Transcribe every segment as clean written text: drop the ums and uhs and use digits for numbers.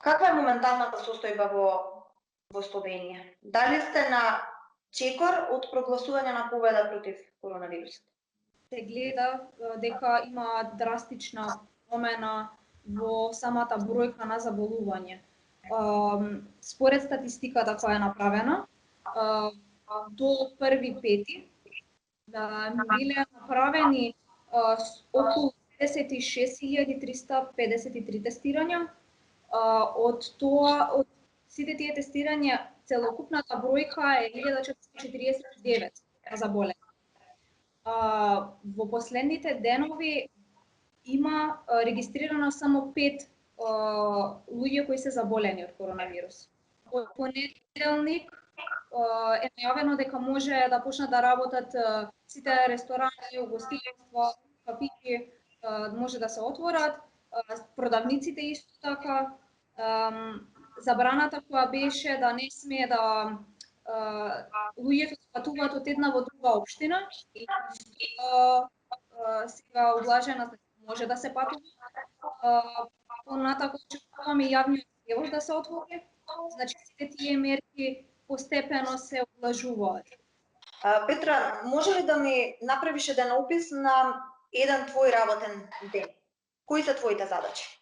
Каква е моменталната состојба во Словенија? Дали сте на чекор од прогласување на победа против коронавирусот? Се гледа дека има драстична промена во самата бројка на заболување. Според статистиката која е направена, до 1.5 биле направени околу 56.353 тестирања. Од сите тие тестирања, целокупната бројка е 1449 заболени. Во последните денови има регистрирано само 5 луѓе кои се заболени од коронавирус. Од понеделник е најавено дека може да почнат да работат сите ресторани, угостителства, кафиќи, може да се отворат, продавниците исто така. Забраната која беше да не смее да луѓето патуваат од една во друга општина и сега облажена, може да се патува. Понатако очекуваме јавниот превоз да се отвори. Значи сите тие мерки постепено се облажуваат. Петра, може ли да ми направиш еден опис на еден твој работен ден? Кои се твоите задачи?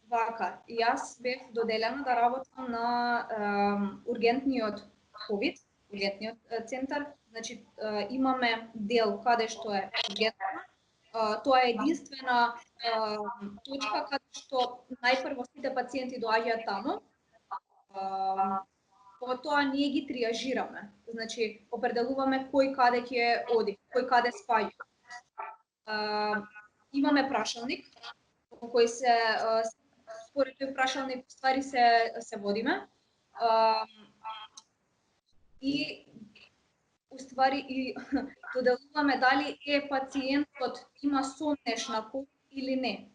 Вака, јас бев доделена да работам на ургентниот COVID, ургентниот центар. Значи имаме дел каде што е ургентна. Тоа е единствена точка каде што најпрво сите пациенти доаѓаат таму. Потоа ние ги триажираме. Значи определуваме кој каде ќе оди, кој каде спаѓа. Имаме прашалник во кој се според тој прашалник ствари се водиме. И уствари и доделуваме дали пациентот има сомнешна COVID или не.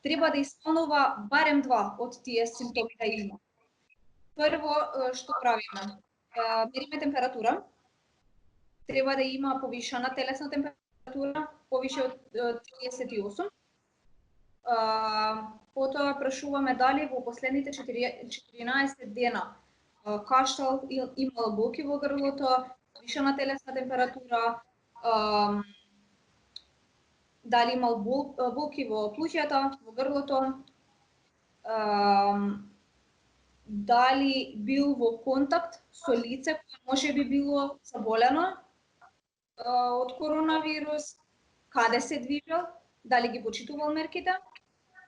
Треба да исполнува барем 2 од тие симптоми да има. Прво што правиме? Мериме температура. Треба да има повишена телесна температура, повише од 38. Потоа прашуваме дали во последните 14 дена каштал, имал болки во грлото, повишена телесна температура, дали имал болки во плуќата, во грлото, дали бил во контакт со лице кое можеби било заболено од коронавирус, каде се движел, дали ги почитувал мерките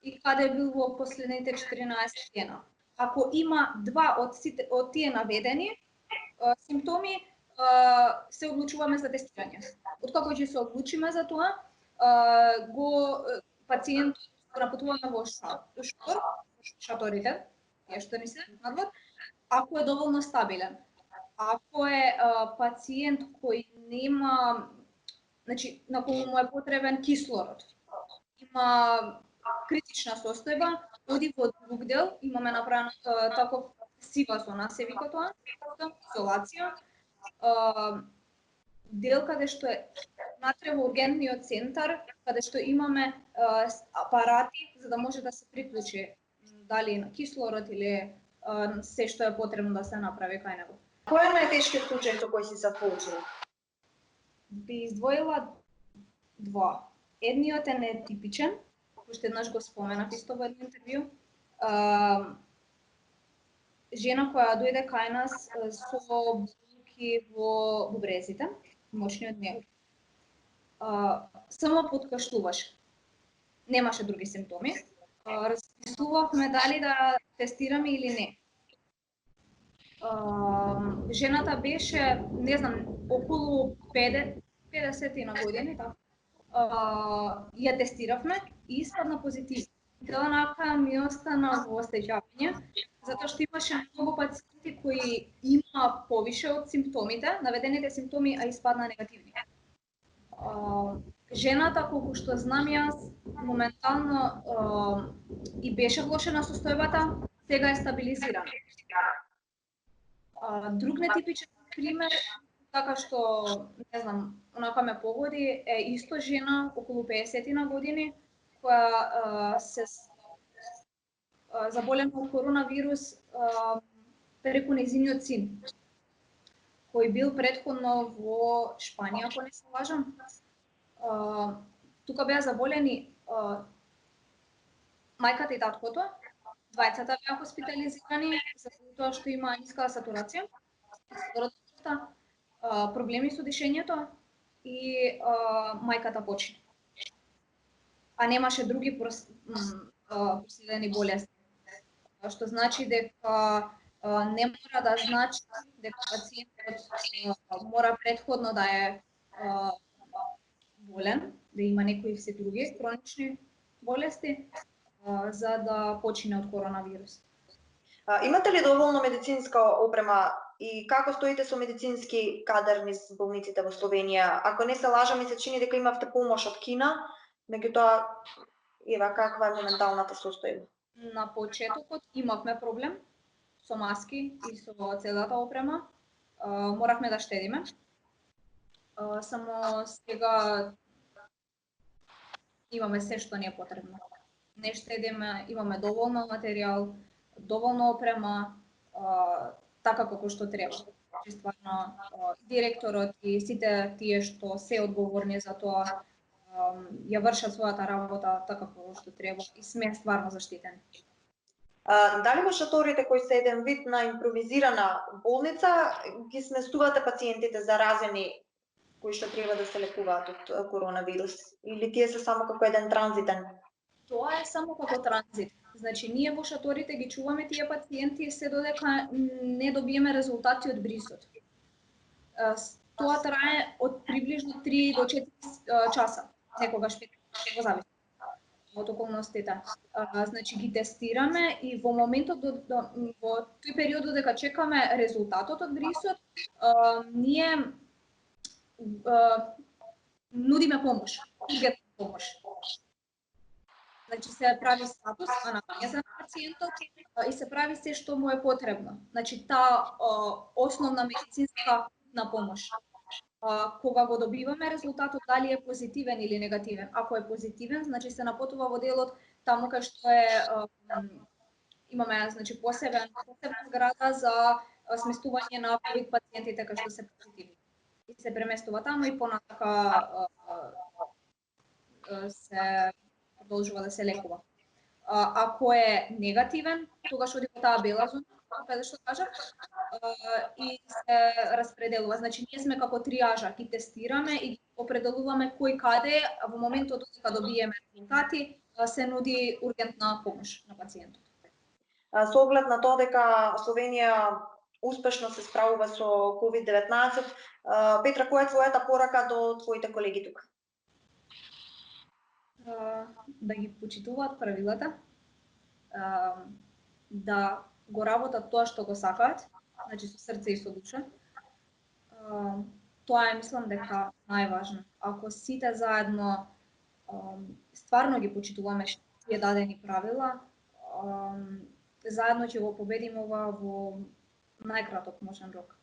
и каде бил во последните 14 дена. Ако има 2 од тие наведени симптоми, се одлучуваме за тестирање. Откако ќе се одлучиме за тоа, пациентот го напатуваме во шаторите, што ни се надвор, ако е доволно стабилен. Ако е пациент кој нема, значи на кој му е потребен кислород, има критична состојба, оди во друг дел, имаме направено таков сива зона, се вика тоа, изолација. Дел каде што е натре во ургентниот центар, каде што имаме апарати за да може да се приклучи дали на кислород или се што е потребно да се направи кај него. Кој е најтешкиот случај со кој си се соочила? Би издвоила 2. Едниот е нетипичен, уште еднаш го споменав исто во едно интервју. Жена која дојде кај нас со болки во бубрезите, мочниот миокард. Само подкашлуваше. Немаше други симптоми. Размислувавме дали да тестираме или не. Жената беше, не знам, околу 50 на години, така. Ја тестиравме и испадна позитивна. Онака ми остана во осеќавање, затоа што имаше многу пациенти кои има повише од симптомите, наведените симптоми, а испадна негативни. Жената, колку што знам јас, моментално и беше влошена состојбата, сега е стабилизирана. Друг нетипичен пример, така што, не знам, онака ме погоди, е исто жена, околу 50 на години, која се заболена од коронавирус преку нејзиниот син, кој бил претходно во Шпанија, ако не се лажам. Тука беа заболени мајката и таткото, двајцата беа хоспитализирани заради тоа што има ниска сатурација, проблеми со дишењето и мајката почина. А немаше други проследени болести. Што значи дека не мора да значи дека пациентот мора претходно да е болен, да има некои се други хронични болести за да почине од коронавирус. Имате ли доволно медицинска опрема и како стоите со медицински кадар низ болниците во Словенија? Ако не се лажам, ми се чини дека имавте помош од Кина, меѓутоа ева каква е моменталната состојба? На почетокот имавме проблем со маски и со целата опрема. Моравме да штедиме. Само сега имаме се што ни е потребно. Не штедиме, имаме доволно материјал, доволно опрема, така како што треба. Стварно, директорот и сите тие што се одговорни за тоа ја вршат својата работа така како што треба и сме стварно заштитени. Дали во шаторите кои се еден вид на импровизирана болница ги сместувате пациентите заразени кои што треба да се лекуваат од коронавирус или тие се само како еден транзитен? Тоа е само како транзит. Значи, ние во шаторите ги чуваме тие пациенти се додека не добиеме резултати од брисот. Тоа трае од приближно 3 до 4 часа, некогаш 5, во зависи од околностите. Значи, ги тестираме и во моментот во тој период додека чекаме резултатот од брисот, ние нудиме помош, ургентна помош. Значи се прави статус, анамнеза на пациентот и се прави се што му е потребно. Значи таа основна медицинска помош. Кога го добиваме резултатот дали е позитивен или негативен. Ако е позитивен, значи се напотува во делот таму кај што имаме значи посебна зграда за сместување на ковид пациентите кај што се позитивни. И се преместува таму и понатака се продолжува да се лекува. Ако е негативен, тогаш оди во таа бела зона, каде што кажав, и се распределува. Значи, ние сме како триажа, ги тестираме и определуваме кој каде, во моментот кога добиеме резултати, се нуди ургентна помош на пациентот. Со оглед на тоа дека Словенија успешно се справува со COVID-19, Петра, која е твојата порака до твоите колеги тука? Да ги почитуваат правилата, да го работат тоа што го сакаат, значи со срце и со душа. Тоа е, мислам, дека најважно. Ако сите заедно стварно ги почитуваме тие дадени правила, заедно ќе го победиме ова во најкраток можен рок.